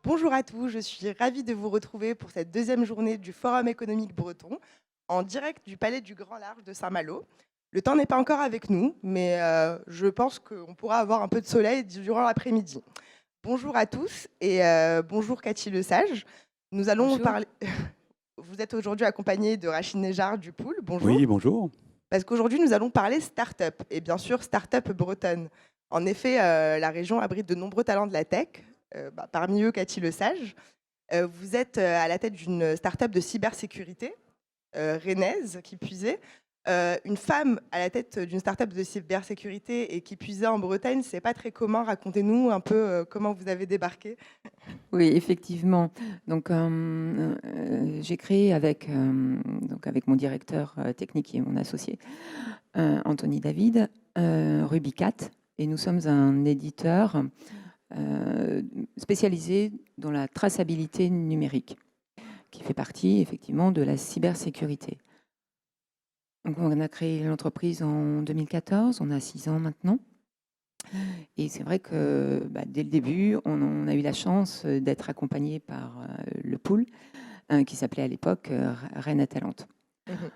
Bonjour à tous, je suis ravie de vous retrouver pour cette deuxième journée du Forum économique breton, en direct du Palais du Grand Large de Saint-Malo. Le temps n'est pas encore avec nous, mais je pense qu'on pourra avoir un peu de soleil durant l'après-midi. Bonjour à tous et bonjour Cathy Lesage. Nous allons Bonjour. parler. Vous êtes aujourd'hui accompagnée de Rachid Nejar du Pool. Bonjour. Oui, bonjour. Parce qu'aujourd'hui, nous allons parler start-up et bien sûr start-up bretonne. En effet, la région abrite de nombreux talents de la tech, parmi eux Cathy Lesage. Vous êtes à la tête d'une start-up de cybersécurité rennaise, qui puisait. Une femme à la tête d'une start-up de cybersécurité et qui puisait en Bretagne, c'est pas très commun. Racontez-nous un peu comment vous avez débarqué. Oui, effectivement. Donc, j'ai créé avec mon directeur technique et mon associé, Anthony David, Rubicat, et nous sommes un éditeur spécialisé dans la traçabilité numérique, qui fait partie effectivement de la cybersécurité. Donc, on a créé l'entreprise en 2014, on a 6 ans maintenant. Et c'est vrai que dès le début, on a eu la chance d'être accompagné par le pool qui s'appelait à l'époque Rennes Atalante. Mhm.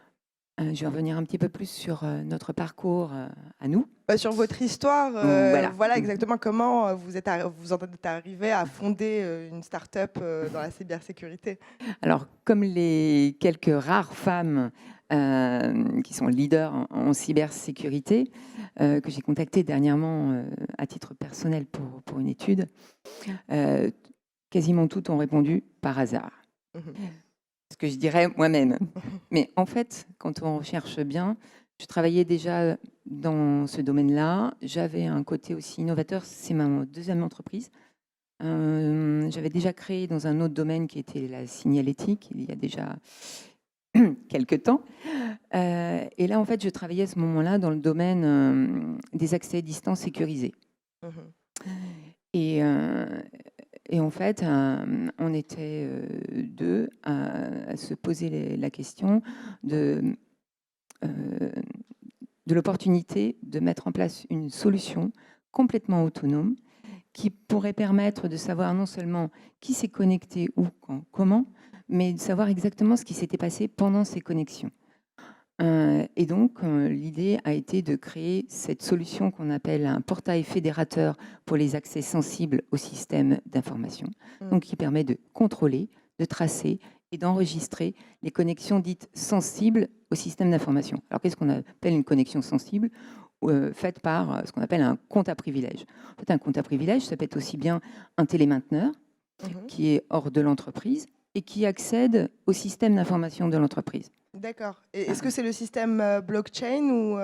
Je vais revenir un petit peu plus sur notre parcours à nous. Sur votre histoire, Voilà. voilà exactement comment vous en êtes arrivé à fonder une start-up dans la cybersécurité. Alors, comme les quelques rares femmes qui sont leaders en cybersécurité, que j'ai contactées dernièrement à titre personnel pour une étude, euh, quasiment toutes ont répondu par hasard. Mhm. Ce que je dirais moi-même. Mais en fait, quand on recherche bien, je travaillais déjà dans ce domaine-là. J'avais un côté aussi innovateur. C'est ma deuxième entreprise. J'avais déjà créé dans un autre domaine qui était la signalétique il y a déjà quelques temps. Et là, en fait, je travaillais à ce moment-là dans le domaine des accès à distance sécurisés. Mhm. Et, en fait, on était deux à se poser la question de, euh, de l'opportunité de mettre en place une solution complètement autonome qui pourrait permettre de savoir non seulement qui s'est connecté où, quand, comment, mais de savoir exactement ce qui s'était passé pendant ces connexions. Et donc, l'idée a été de créer cette solution qu'on appelle un portail fédérateur pour les accès sensibles au système d'information, Mhm. donc qui permet de contrôler, de tracer et d'enregistrer les connexions dites sensibles au système d'information. Alors, qu'est-ce qu'on appelle une connexion sensible faite par ce qu'on appelle un compte à privilège. En fait, un compte à privilège, ça peut être aussi bien un télémainteneur Mhm. qui est hors de l'entreprise et qui accède au système d'information de l'entreprise. D'accord. Et est-ce que c'est le système blockchain ou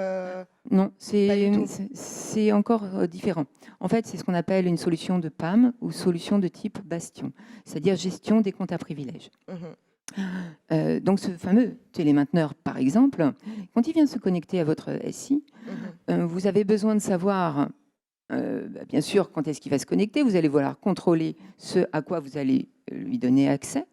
Non, pas du tout? c'est encore différent. En fait, c'est ce qu'on appelle une solution de PAM ou solution de type bastion, c'est-à-dire gestion des comptes à privilèges. Mhm. Donc, ce fameux télémainteneur, par exemple, quand il vient se connecter à votre SI, Mhm. vous avez besoin de savoir, bien sûr, quand est-ce qu'il va se connecter. Vous allez vouloir contrôler ce à quoi vous allez lui donner accès.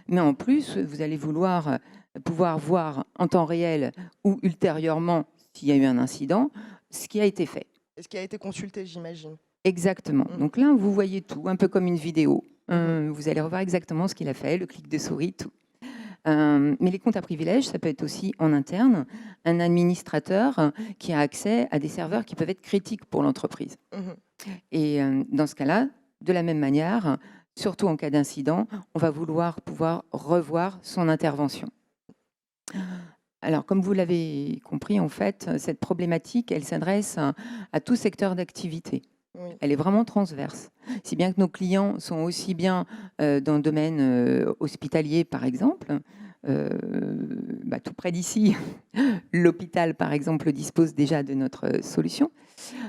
Mais en plus, vous allez vouloir pouvoir voir en temps réel ou ultérieurement, s'il y a eu un incident, ce qui a été fait. Et ce qui a été consulté, j'imagine. Exactement. Mhm. Donc là, vous voyez tout, un peu comme une vidéo. Mhm. Vous allez revoir exactement ce qu'il a fait, le clic de souris, tout. Mais les comptes à privilèges, ça peut être aussi en interne, un administrateur qui a accès à des serveurs qui peuvent être critiques pour l'entreprise. Mhm. Et dans ce cas-là, de la même manière, surtout en cas d'incident, on va vouloir pouvoir revoir son intervention. Alors, comme vous l'avez compris, en fait, cette problématique, elle s'adresse à tout secteur d'activité. Oui. Elle est vraiment transverse. Si bien que nos clients sont aussi bien dans le domaine hospitalier, par exemple, tout près d'ici, l'hôpital, par exemple, dispose déjà de notre solution.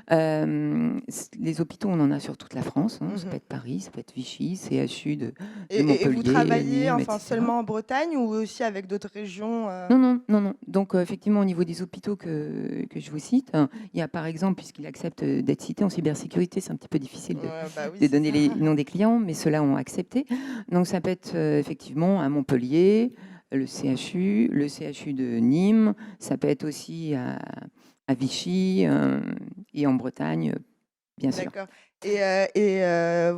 Les hôpitaux, on en a sur toute la France, hein. Ça peut Mhm. être Paris, ça peut être Vichy, CHU de Et vous Montpellier, travaillez Nîmes, enfin etc. seulement en Bretagne ou aussi avec d'autres régions Non, non, non, non. Donc, effectivement, au niveau des hôpitaux que je vous cite, il y a par exemple, puisqu'il accepte d'être cité en cybersécurité, c'est un petit peu difficile Bah oui, de c'est donner ça. les noms des clients, mais ceux-là ont accepté. Donc, ça peut être effectivement à Montpellier, le CHU de Nîmes, ça peut être aussi à Vichy et en Bretagne, bien sûr. D'accord.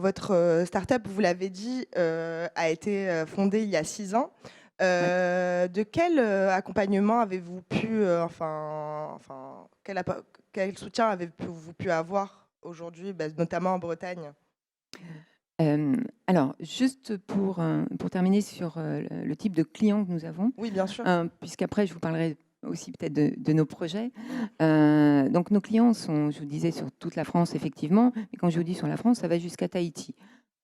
Votre start-up, vous l'avez dit, a été fondée il y a 6 ans. Ouais. De quel accompagnement avez-vous pu, quel soutien avez-vous pu avoir aujourd'hui, bah, notamment en Bretagne? Alors juste pour terminer sur, le type de clients que nous avons, Oui, bien sûr. puisqu'après je vous parlerai aussi peut-être de nos projets. Mmh. Donc nos clients sont, je vous disais, sur toute la France effectivement, mais quand je vous dis sur la France, ça va jusqu'à Tahiti,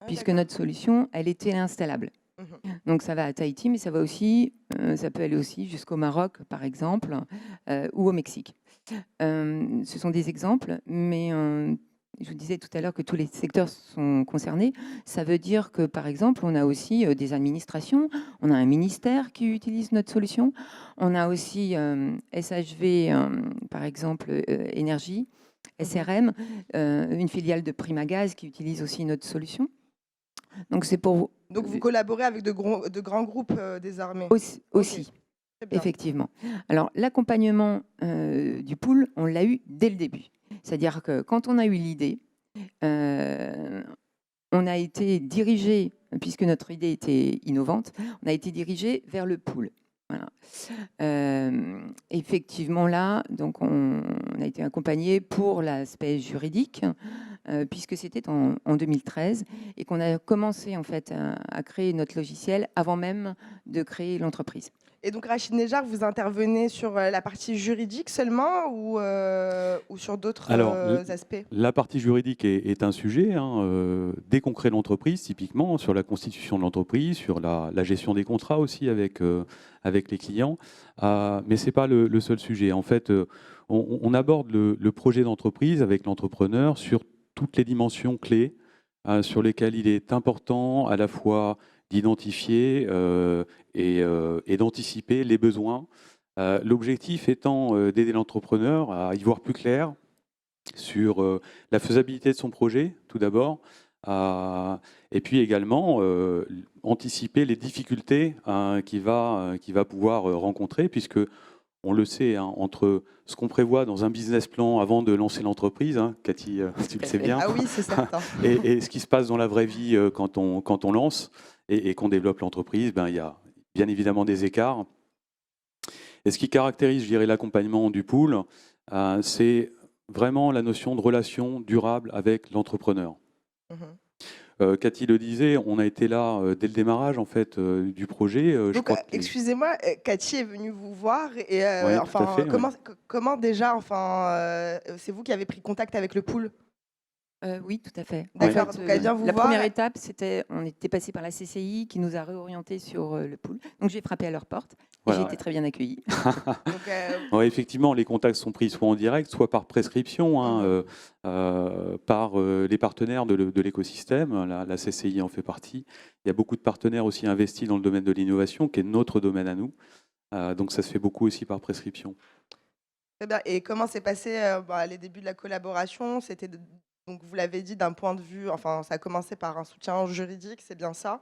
Ah puisque d'accord. notre solution, elle est téléinstallable. Mmh. Donc ça va à Tahiti, mais ça va aussi, ça peut aller aussi jusqu'au Maroc, par exemple, ou au Mexique. Ce sont des exemples, mais je vous disais tout à l'heure que tous les secteurs sont concernés. Ça veut dire que, par exemple, on a aussi des administrations, on a un ministère qui utilise notre solution, on a aussi SHV, par exemple, énergie, Mmh. SRM, une filiale de Primagaz qui utilise aussi notre solution. Donc c'est pour Donc vous collaborez avec de grands groupes, désormais? aussi, OK, aussi. très bien. Effectivement. Alors, l'accompagnement du pool, on l'a eu dès le début. C'est-à-dire que quand on a eu l'idée, euh, on a été dirigé, puisque notre idée était innovante, on a été dirigé vers le pool. Voilà. Effectivement, là, donc on a été accompagné pour l'aspect juridique, puisque c'était en 2013 et qu'on a commencé en fait à créer notre logiciel avant même de créer l'entreprise. Et donc Rachid Néjar, vous intervenez sur, la partie juridique seulement ou sur d'autres, Alors, aspects? la partie juridique est un sujet, hein, dès qu'on crée l'entreprise, typiquement, sur la constitution de l'entreprise, sur la gestion des contrats aussi avec les clients. Mais ce n'est pas le seul sujet. En fait, on aborde le projet d'entreprise avec l'entrepreneur sur toutes les dimensions clés sur lesquelles il est important à la fois d'identifier et d'anticiper les besoins. L'objectif étant d'aider l'entrepreneur à y voir plus clair sur la faisabilité de son projet, tout d'abord, et puis également anticiper les difficultés qu'il va pouvoir rencontrer, puisque on le sait, hein, entre ce qu'on prévoit dans un business plan avant de lancer l'entreprise, hein, Cathy, tu Tout le à sais fait. bien, Ah oui, c'est certain. et ce qui se passe dans la vraie vie quand on lance et qu'on développe l'entreprise, ben, il y a bien évidemment des écarts. Et ce qui caractérise, je dirais, l'accompagnement du pool, c'est vraiment la notion de relation durable avec l'entrepreneur. Mmh. Cathy le disait, on a été là dès le démarrage en fait du projet. Je Donc, crois que excusez-moi, Cathy est venue vous voir et ouais, tout à fait. Ouais. comment déjà, c'est vous qui avez pris contact avec le pool? Oui, tout à fait. En Ouais. D'accord, fait, donc elle vient vous la voir. première étape, c'était on était passé par la CCI qui nous a réorientés sur, le pool. Donc j'ai frappé à leur porte et j'ai Voilà. été très bien accueillie. Donc, Ouais, effectivement, les contacts sont pris soit en direct, soit par prescription, hein, mmh. par les partenaires de l'écosystème. La CCI en fait partie. Il y a beaucoup de partenaires aussi investis dans le domaine de l'innovation, qui est notre domaine à nous. Donc ça se fait beaucoup aussi par prescription. Très bien. Et comment s'est passé, les débuts de la collaboration? Donc vous l'avez dit, d'un point de vue, ça a commencé par un soutien juridique, c'est bien ça?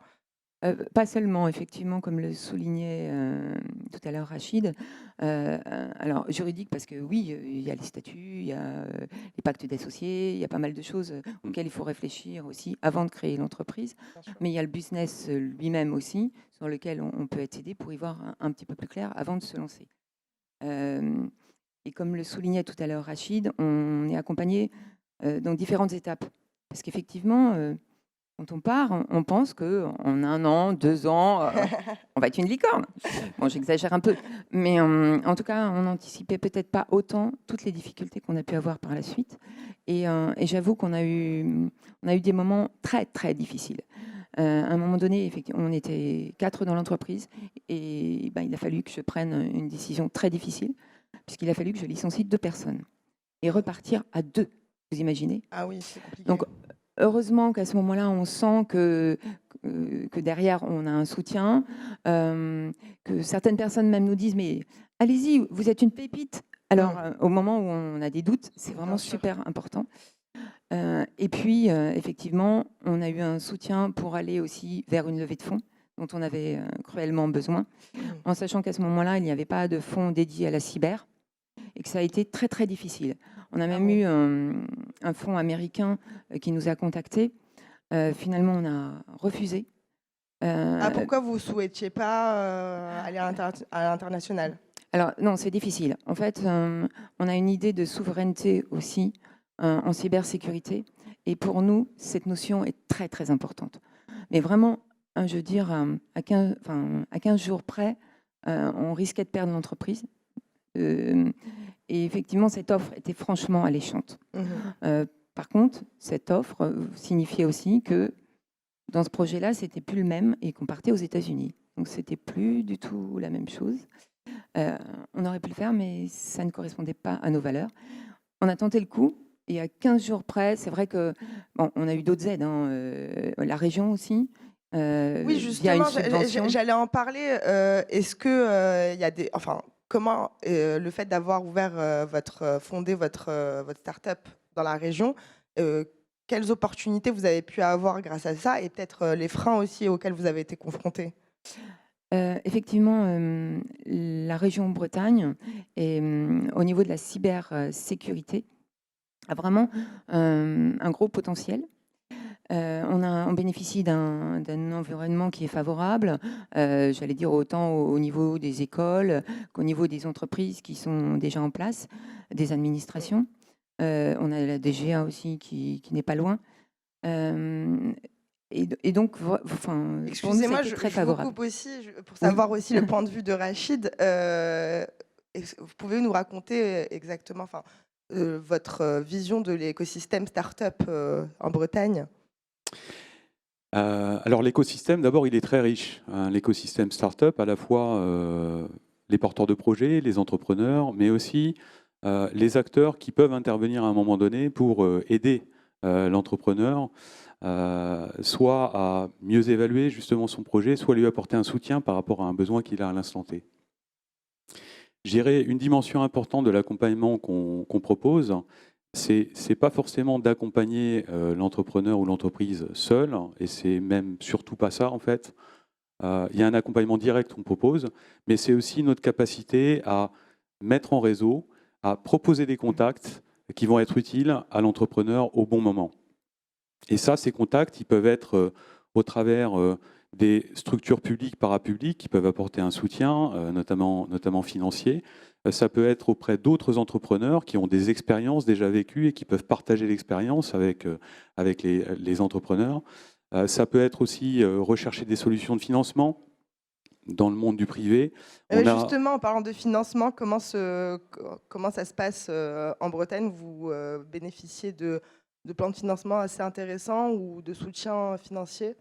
Pas seulement, effectivement, comme le soulignait, tout à l'heure Rachid. Alors juridique parce que oui, il y a les statuts, il y a, les pactes d'associés, il y a pas mal de choses, Mm. auxquelles il faut réfléchir aussi avant de créer l'entreprise. Bien sûr. Mais il y a le business, lui-même aussi, sur lequel on peut être aidé pour y voir un petit peu plus clair avant de se lancer. Hem Et comme le soulignait tout à l'heure Rachid, on est accompagné, dans différentes étapes. Parce qu'effectivement, quand on part, on pense qu'en 1 an, 2 ans, on va être une licorne. Bon, j'exagère un peu, mais en tout cas, on n'anticipait peut-être pas autant toutes les difficultés qu'on a pu avoir par la suite. Et j'avoue qu'on a eu des moments très, très difficiles. À un moment donné, effectivement, on était 4 dans l'entreprise et ben, il a fallu que je prenne une décision très difficile, puisqu'il a fallu que je licencie 2 personnes et repartir à 2, vous imaginez? Ah oui, c'est compliqué. Donc heureusement qu'à ce moment-là, on sent que derrière, on a un soutien, que certaines personnes même nous disent: «Mais allez-y, vous êtes une pépite». Alors, au moment où on a des doutes, c'est vraiment Bien sûr. super important. Et puis, effectivement, on a eu un soutien pour aller aussi vers une levée de fonds dont on avait, cruellement besoin, Mmh. en sachant qu'à ce moment-là, il n'y avait pas de fonds dédiés à la cyber et que ça a été très, très difficile. On a même eu un fonds américain qui nous a contactés. Finalement, on a refusé. Pourquoi vous ne souhaitiez pas aller à l'international? Alors non, c'est difficile. En fait, on a une idée de souveraineté aussi en cybersécurité. Et pour nous, cette notion est très, très importante. Mais vraiment, je veux dire, à 15 jours près, on risquait de perdre l'entreprise. Et effectivement, cette offre était franchement alléchante. Par contre, cette offre signifiait aussi que dans ce projet-là, c'était plus le même et qu'on partait aux États-Unis. Donc, c'était plus du tout la même chose. On aurait pu le faire, mais ça ne correspondait pas à nos valeurs. On a tenté le coup. Et à 15 jours près, c'est vrai que bon, on a eu d'autres aides, la région aussi. Oui, justement, j'allais en parler. Est-ce que il y a des, enfin, comment le fait d'avoir ouvert fondé votre start-up dans la région, quelles opportunités vous avez pu avoir grâce à ça et peut-être les freins aussi auxquels vous avez été confrontés? Effectivement, la région Bretagne et au niveau de la cybersécurité a vraiment un gros potentiel. On bénéficie d'un environnement qui est favorable, j'allais dire autant au niveau des écoles qu'au niveau des entreprises qui sont déjà en place, des administrations. On a la DGA aussi qui n'est pas loin. Et donc, enfin, excusez-moi, je vous coupe aussi pour savoir aussi le point de vue de Rachid. Vous pouvez nous raconter exactement, enfin, votre vision de l'écosystème start-up en Bretagne? Alors l'écosystème, d'abord, il est très riche. L'écosystème start-up, à la fois les porteurs de projets, les entrepreneurs, mais aussi les acteurs qui peuvent intervenir à un moment donné pour aider l'entrepreneur, soit à mieux évaluer justement son projet, soit lui apporter un soutien par rapport à un besoin qu'il a à l'instant T. Je dirais une dimension importante de l'accompagnement qu'on propose, c'est pas forcément d'accompagner l'entrepreneur ou l'entreprise seul, et c'est même surtout pas ça en fait. Il y a un accompagnement direct qu'on propose, mais c'est aussi notre capacité à mettre en réseau, à proposer des contacts qui vont être utiles à l'entrepreneur au bon moment. Et ça, ces contacts, ils peuvent être au travers des structures publiques, parapubliques, qui peuvent apporter un soutien, notamment financier. Ça peut être auprès d'autres entrepreneurs qui ont des expériences déjà vécues et qui peuvent partager l'expérience avec les entrepreneurs. Ça peut être aussi rechercher des solutions de financement dans le monde du privé. Justement, en parlant de financement, comment ça se passe en Bretagne? Vous bénéficiez de plans de financement assez intéressants ou de soutien financier?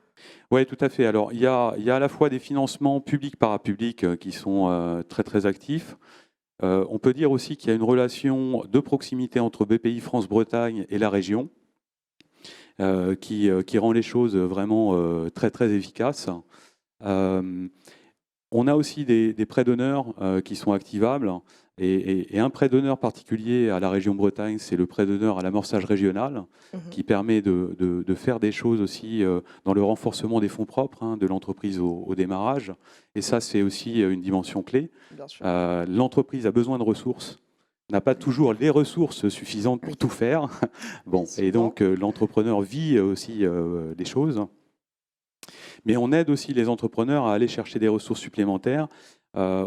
Oui, tout à fait. Alors, il y a à la fois des financements publics, parapublics qui sont très, très actifs. On peut dire aussi qu'il y a une relation de proximité entre BPI France-Bretagne et la région qui rend les choses vraiment très, très efficaces. On a aussi des prêts d'honneur qui sont activables. Et un prêt d'honneur particulier à la région Bretagne, c'est le prêt d'honneur à l'amorçage régional, qui permet de faire des choses aussi dans le renforcement des fonds propres de l'entreprise au démarrage. Et ça, c'est aussi une dimension clé. L'entreprise a besoin de ressources, n'a pas toujours les ressources suffisantes pour tout faire. Bon, et donc l'entrepreneur vit aussi des choses. Mais on aide aussi les entrepreneurs à aller chercher des ressources supplémentaires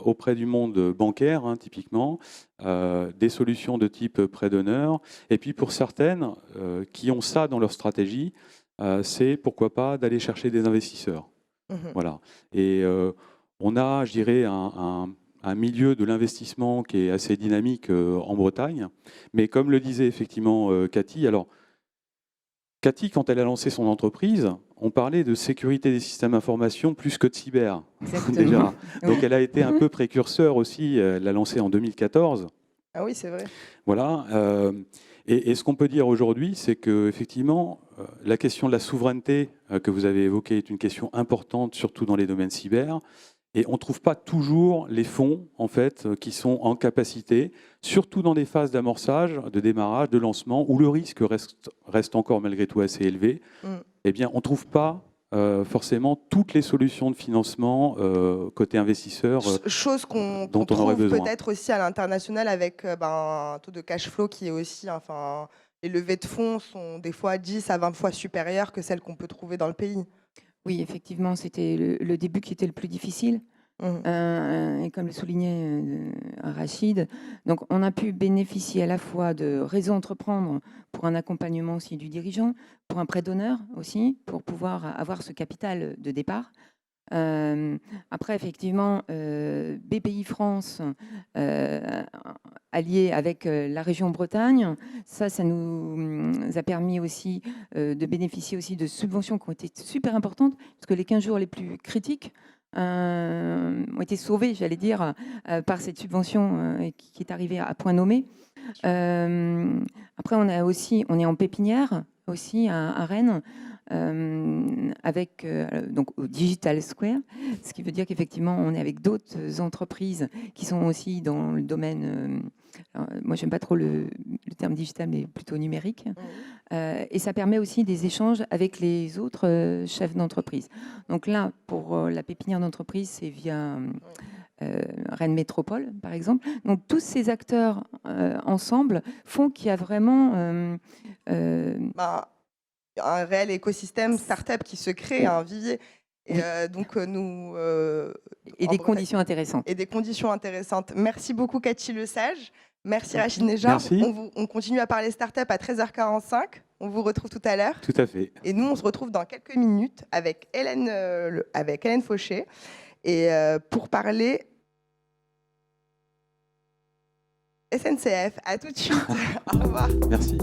auprès du monde bancaire, typiquement, des solutions de type prêt d'honneur. Et puis pour certaines qui ont ça dans leur stratégie, c'est pourquoi pas d'aller chercher des investisseurs. Voilà. Et on a, je dirais, un milieu de l'investissement qui est assez dynamique en Bretagne. Mais comme le disait effectivement Cathy, alors Cathy, quand elle a lancé son entreprise, on parlait de sécurité des systèmes d'information plus que de cyber. Déjà. Donc elle a été un peu précurseur aussi, elle l'a lancée en 2014. Ah oui, c'est vrai. Voilà. Et ce qu'on peut dire aujourd'hui, c'est qu'effectivement, la question de la souveraineté que vous avez évoquée est une question importante, surtout dans les domaines cyber. Et on ne trouve pas toujours les fonds en fait, qui sont en capacité, surtout dans des phases d'amorçage, de démarrage, de lancement, où le risque reste encore malgré tout assez élevé. Eh bien, on ne trouve pas forcément toutes les solutions de financement côté investisseur Chose qu'on dont on aurait trouve besoin. peut-être aussi à l'international avec un taux de cash flow qui est aussi, enfin, les levées de fonds sont des fois 10 à 20 fois supérieures que celles qu'on peut trouver dans le pays. Oui, effectivement, c'était le début qui était le plus difficile. Et comme le soulignait Rachid, donc on a pu bénéficier à la fois de Réseau Entreprendre pour un accompagnement aussi du dirigeant, pour un prêt d'honneur aussi, pour pouvoir avoir ce capital de départ. Après, effectivement, BPI France, allié avec la région Bretagne, ça nous a permis aussi de bénéficier aussi de subventions qui ont été super importantes, parce que les 15 jours les plus critiques ont été sauvés, j'allais dire, par cette subvention qui est arrivée à point nommé. Après, on est en pépinière aussi à Rennes, avec donc au Digital Square, ce qui veut dire qu'effectivement on est avec d'autres entreprises qui sont aussi dans le domaine, moi j'aime pas trop le terme digital mais plutôt numérique, et ça permet aussi des échanges avec les autres chefs d'entreprise. Donc là pour la pépinière d'entreprise c'est via Rennes Métropole par exemple. Donc tous ces acteurs ensemble font qu'il y a vraiment un réel écosystème start-up qui se crée, un vivier. Et donc, nous. Et des conditions intéressantes. Et des conditions intéressantes. Merci beaucoup, Cathy Lesage. Merci, Rachid Nejar. Merci. On continue à parler start-up à 13h45. On vous retrouve tout à l'heure. Tout à fait. Et nous, on se retrouve dans quelques minutes avec Hélène Fauché. Et pour parler SNCF. À tout de suite. Au revoir. Merci.